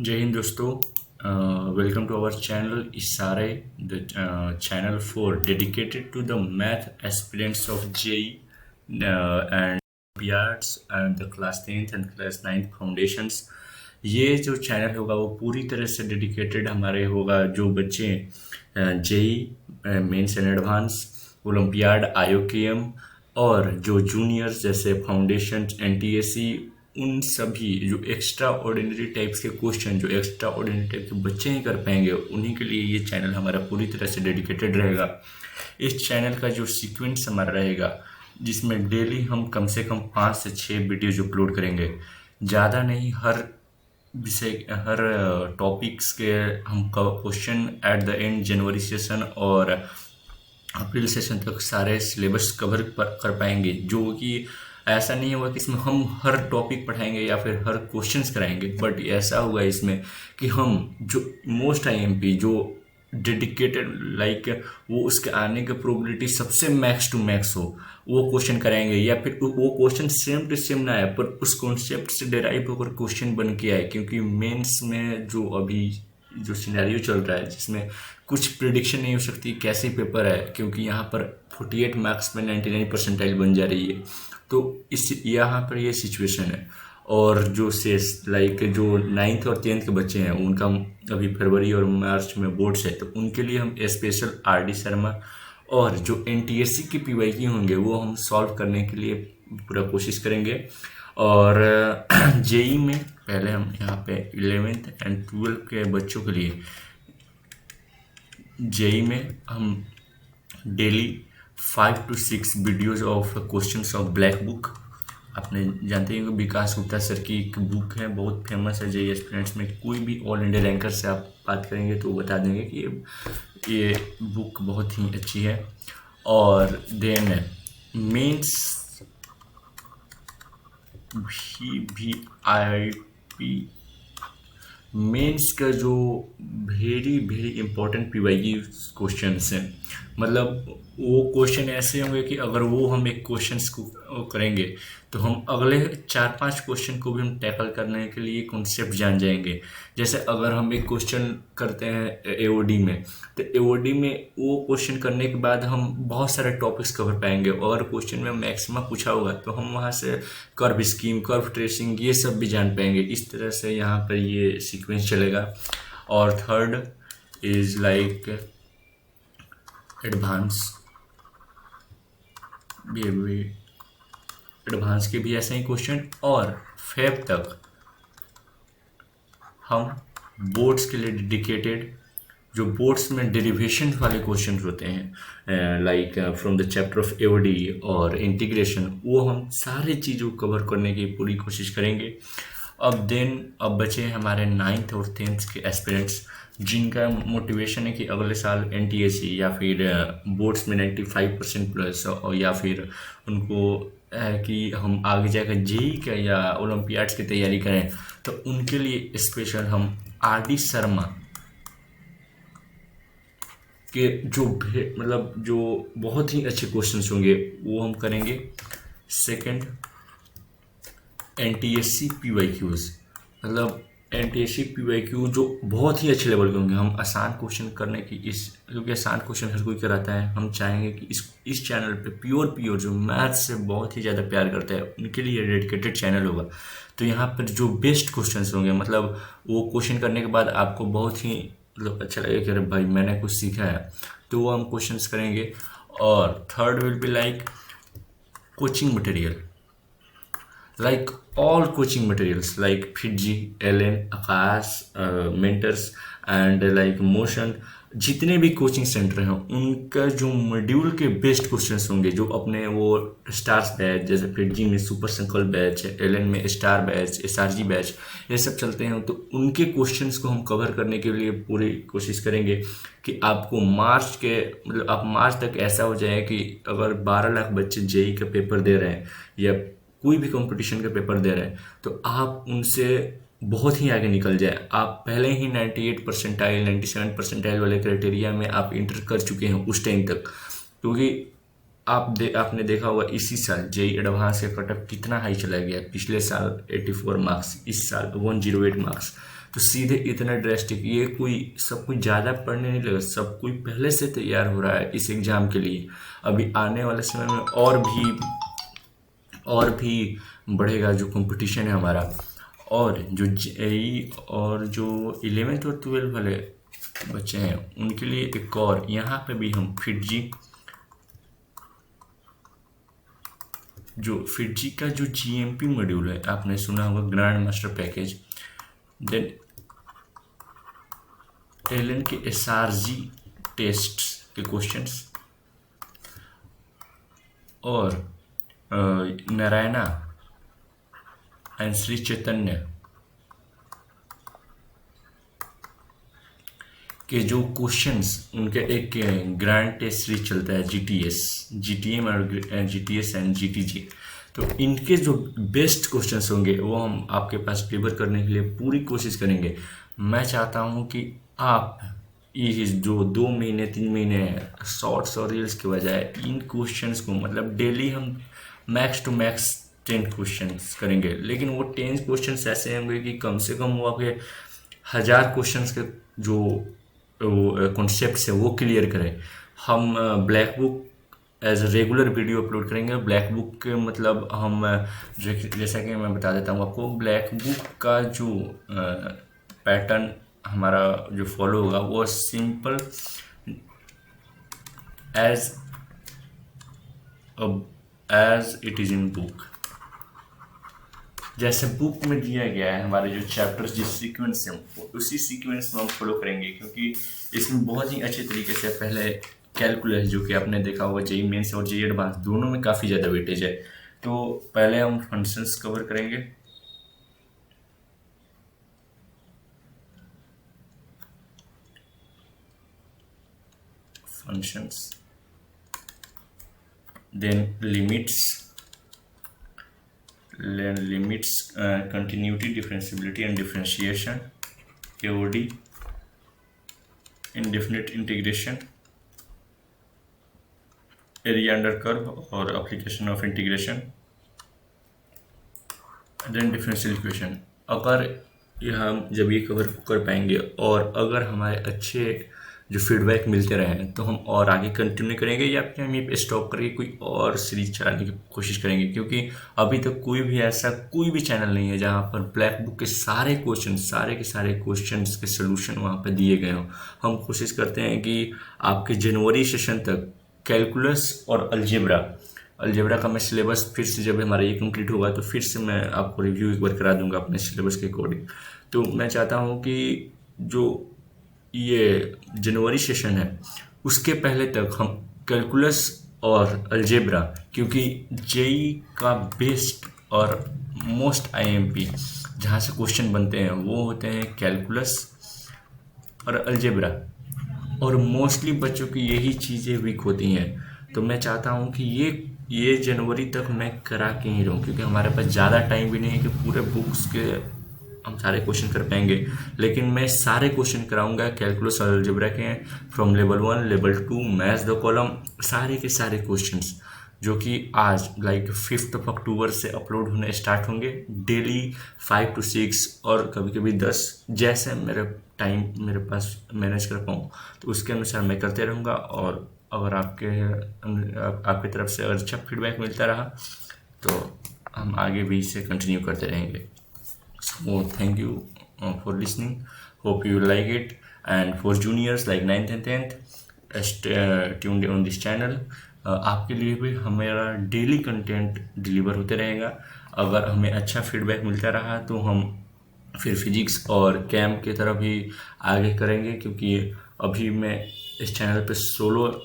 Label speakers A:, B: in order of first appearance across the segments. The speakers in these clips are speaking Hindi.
A: जय हिंद दोस्तों। Welcome to our channel Ishare, the channel for dedicated to the math aspirants of JEE and olympiads and the class 10th and class 9th foundations. ये जो चैनल होगा वो पूरी तरह से डेडिकेटेड हमारे होगा जो बच्चे JEE mains and advance, olympiad, IOQM और जो जूनियर्स जैसे फाउंडेशन, एनटीएसी, उन सभी जो एक्स्ट्रा ऑर्डिनरी टाइप्स के क्वेश्चन जो एक्स्ट्रा ऑर्डिनरी टाइप के बच्चे ही कर पाएंगे उन्हीं के लिए ये चैनल हमारा पूरी तरह से डेडिकेटेड रहेगा। इस चैनल का जो सीक्वेंस हमारा रहेगा जिसमें डेली हम कम से कम 5 से 6 वीडियोज अपलोड करेंगे, ज़्यादा नहीं, हर विषय हर टॉपिक्स के हम question at the end January session और अप्रैल सेशन तक सारे सिलेबस कवर कर पाएंगे। जो कि ऐसा नहीं होगा कि इसमें हम हर टॉपिक पढ़ाएंगे या फिर हर क्वेश्चंस कराएंगे, बट ऐसा होगा इसमें कि हम जो मोस्ट आईएमपी जो डेडिकेटेड लाइक वो उसके आने की प्रोबेबिलिटी सबसे मैक्स टू मैक्स हो वो क्वेश्चन कराएंगे, या फिर वो क्वेश्चन सेम टू सेम ना आए पर उस कॉन्सेप्ट से डेराइव होकर क्वेश्चन बन के आए। क्योंकि मेंस में जो अभी जो सिनेरियो चल रहा है जिसमें कुछ प्रिडिक्शन नहीं हो सकती कैसे पेपर है, क्योंकि यहाँ पर 48 मार्क्स में 99 परसेंटाइल बन जा रही है। तो इस यहाँ पर ये सिचुएशन है। और जो शेष लाइक जो 9th और 10th के बच्चे हैं उनका अभी फरवरी और मार्च में बोर्ड्स है, तो उनके लिए हम स्पेशल आरडी शर्मा और जो एनटीएससी के पीवाईक्यू होंगे वो हम सॉल्व करने के लिए पूरा कोशिश करेंगे। और जेई में पहले हम यहाँ पे 11th एंड 12th के बच्चों के लिए जेई में हम daily 5 to 6 videos of questions of black book. आपने जानते हैं कि विकास गुप्ता सर की एक बुक है, बहुत फेमस है जेई एस्पिरेंट्स में। कोई भी ऑल इंडिया रैंकर से आप बात करेंगे तो बता देंगे कि ये बुक बहुत ही अच्छी है। और देन मेंस VVIP मेंस का जो very very important PYQ questions हैं, मतलब वो क्वेश्चन ऐसे होंगे कि अगर वो हम एक क्वेश्चंस को करेंगे तो हम अगले 4-5 क्वेश्चन को भी हम टैकल करने के लिए कॉन्सेप्ट जान जाएंगे। जैसे अगर हम एक क्वेश्चन करते हैं एओडी में, तो एओडी में वो क्वेश्चन करने के बाद हम बहुत सारे टॉपिक्स कवर पाएंगे और क्वेश्चन में मैक्सिमम पूछा होगा तो हम वहाँ से कर्व स्कीम, कर्व ट्रेसिंग ये सब भी जान पाएंगे। इस तरह से यहाँ पर ये सीक्वेंस चलेगा। और third is like advance advance के भी ऐसे ही क्वेश्चन। और फेब तक हम बोर्ड्स के लिए डेडिकेटेड जो बोर्ड्स में डेरिवेशन वाले क्वेश्चन होते हैं like from the chapter of AOD और इंटीग्रेशन, वो हम सारी चीज़ों को कवर करने की पूरी कोशिश करेंगे। अब बचे हमारे 9th और 10th के एस्पिरेंट्स जिनका मोटिवेशन है कि अगले साल एनटीएसी या फिर बोर्ड्स में 95% प्लस, और या फिर उनको है कि हम आगे जाकर जेई का या ओलंपियाड्स की तैयारी करें, तो उनके लिए स्पेशल हम आरडी शर्मा के जो मतलब जो बहुत ही अच्छे क्वेश्चंस होंगे वो हम करेंगे। सेकंड एनटीएससी पीवाईक्यूज, मतलब एनटीएससी पीवाईक्यू जो बहुत ही अच्छे लेवल के होंगे। हम आसान क्वेश्चन करने की क्योंकि आसान क्वेश्चन हर कोई कराता है, हम चाहेंगे कि इस चैनल पे प्योर जो मैथ से बहुत ही ज़्यादा प्यार करते हैं उनके लिए डेडिकेटेड चैनल होगा। तो यहाँ पर जो बेस्ट क्वेश्चंस होंगे, मतलब वो क्वेश्चन करने के बाद आपको बहुत ही मतलब अच्छा लगेगा कि अरे भाई मैंने कुछ सीखा है, तो वो हम क्वेश्चंस करेंगे। और third will be like coaching material, like all coaching materials like FIITJEE, LN, Akash, mentors and like motion, जितने भी कोचिंग सेंटर हैं उनका जो मॉड्यूल के बेस्ट क्वेश्चंस होंगे, जो अपने वो स्टार्स बैच जैसे FIITJEE में सुपर संकल्प बैच है, LN में स्टार बैच, SRG बैच, ये सब चलते हैं, तो उनके क्वेश्चंस को हम कवर करने के लिए पूरी कोशिश करेंगे कि आपको मार्च के मतलब आप मार्च तक ऐसा हो जाए कि अगर 12 लाख बच्चे जेई का पेपर दे रहे हैं या कोई भी कंपटीशन का पेपर दे रहे हैं तो आप उनसे बहुत ही आगे निकल जाए। आप पहले ही 98 परसेंटाइल 97 परसेंटाइल वाले क्राइटेरिया में आप इंटर कर चुके हैं उस टाइम तक, क्योंकि आपने देखा होगा इसी साल जेई एडवांस का कटअप कितना हाई चला गया। पिछले साल 84 मार्क्स, इस साल 108 मार्क्स। तो सीधे इतना ड्रेस्टिक, ये कोई सब कुछ ज़्यादा पढ़ने नहीं लगा, सब कोई पहले से तैयार हो रहा है इस एग्ज़ाम के लिए। अभी आने वाले समय में और भी बढ़ेगा जो कंपटीशन है हमारा। और जो जेई और जो 11th और 12th वाले बच्चे हैं उनके लिए एक और यहाँ पे भी हम फिटजी का जो जीएमपी मॉड्यूल है, आपने सुना होगा grand master package, then Allen के एसआरजी टेस्ट के क्वेश्चंस और नारायणा एंड श्री चैतन्य के जो क्वेश्चंस, उनके एक ग्रैंड टेस्ट सीरीज चलता है जीटीएम और जीटीएस एंड जीटीजी। तो इनके जो बेस्ट क्वेश्चंस होंगे वो हम आपके पास डिलीवर करने के लिए पूरी कोशिश करेंगे। मैं चाहता हूं कि आप ये जो 2 महीने 3 महीने शॉर्ट्स और रील्स के बजाय इन क्वेश्चंस को, मतलब डेली हम मैक्स टू मैक्स 10 क्वेश्चंस करेंगे, लेकिन वो 10 क्वेश्चंस ऐसे होंगे कि कम से कम वो आपके 1000 क्वेश्चंस के जो कॉन्सेप्ट्स है वो क्लियर करें। हम black book as regular video upload करेंगे। ब्लैक बुक के मतलब हम जैसा कि मैं बता देता हूँ आपको, ब्लैक बुक का जो पैटर्न हमारा जो फॉलो होगा वो simple as it is in book. जैसे बुक में दिया गया है हमारे जो चैप्टर्स जिस सीक्वेंस से, उसी सीक्वेंस में हम फॉलो करेंगे, क्योंकि इसमें बहुत ही अच्छे तरीके से पहले कैलकुलस, जो कि आपने देखा होगा जेईई मेंस और जेईई एडवांस दोनों में काफ़ी ज़्यादा वेटेज है। तो पहले हम फंक्शंस कवर करेंगे। Functions, then limits, continuity, differentiability and differentiation, AOD, indefinite integration, area under curve और application of integration, then differential equation। अगर ये हम जब ये कवर कर पाएंगे और अगर हमारे अच्छे जो फीडबैक मिलते रहे तो हम और आगे कंटिन्यू करेंगे, या फिर हम ये स्टॉप करके कोई और सीरीज चलाने की कोशिश करेंगे, क्योंकि अभी तक कोई भी चैनल नहीं है जहाँ पर ब्लैक बुक के सारे क्वेश्चंस के सोल्यूशन वहाँ पर दिए गए हों। हम कोशिश करते हैं कि आपके जनवरी सेशन तक कैलकुलस और अलजेब्रा का मैं सिलेबस फिर से, जब हमारा ये कंप्लीट होगा तो फिर से मैं आपको रिव्यू एक बार करा दूंगा अपने सिलेबस के अकॉर्डिंग। तो मैं चाहता हूँ कि जो ये जनवरी सेशन है उसके पहले तक हम कैलकुलस और अलजेब्रा, क्योंकि जेईई का बेस्ट और मोस्ट आईएमपी जहाँ से क्वेश्चन बनते हैं वो होते हैं कैलकुलस और अलजेब्रा, और मोस्टली बच्चों की यही चीज़ें वीक होती हैं। तो मैं चाहता हूँ कि ये जनवरी तक मैं करा के ही रहूँ, क्योंकि हमारे पास ज़्यादा टाइम भी नहीं है कि पूरे बुक्स के हम सारे क्वेश्चन कर पाएंगे, लेकिन मैं सारे क्वेश्चन कराऊंगा कैलकुलस और अलजेब्रा के, from level 1 level 2 maths the column, सारे के सारे क्वेश्चंस जो कि आज लाइक 5 अक्टूबर से अपलोड होने स्टार्ट होंगे। डेली 5 to 6 और कभी कभी 10, जैसे मेरा टाइम मेरे पास मैनेज कर पाऊँ तो उसके अनुसार मैं करते रहूँगा। और अगर आपके तरफ से अगर अच्छा फीडबैक मिलता रहा तो हम आगे भी इसे कंटिन्यू करते रहेंगे। So thank you for listening. Hope you like it. And for juniors like 9th and 10th, tuned on this channel. आपके लिए भी हमारा डेली कंटेंट डिलीवर होते रहेगा। अगर हमें अच्छा फीडबैक मिलता रहा तो हम फिर फिजिक्स और कैम की तरफ ही आगे करेंगे, क्योंकि अभी मैं इस चैनल पे सोलो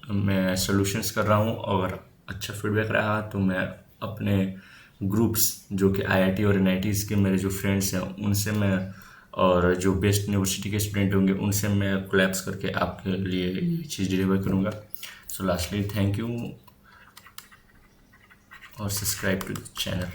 A: मैं सॉल्यूशंस कर रहा हूँ। अगर अच्छा फीडबैक रहा तो मैं अपने ग्रुप्स जो कि आईआईटी और एनआईटीज़ के मेरे जो फ्रेंड्स हैं उनसे मैं, और जो बेस्ट यूनिवर्सिटी के स्टूडेंट होंगे उनसे मैं कोलैब्स करके आपके लिए ये चीज़ डिलीवर करूँगा। सो लास्टली थैंक यू और सब्सक्राइब टू द चैनल।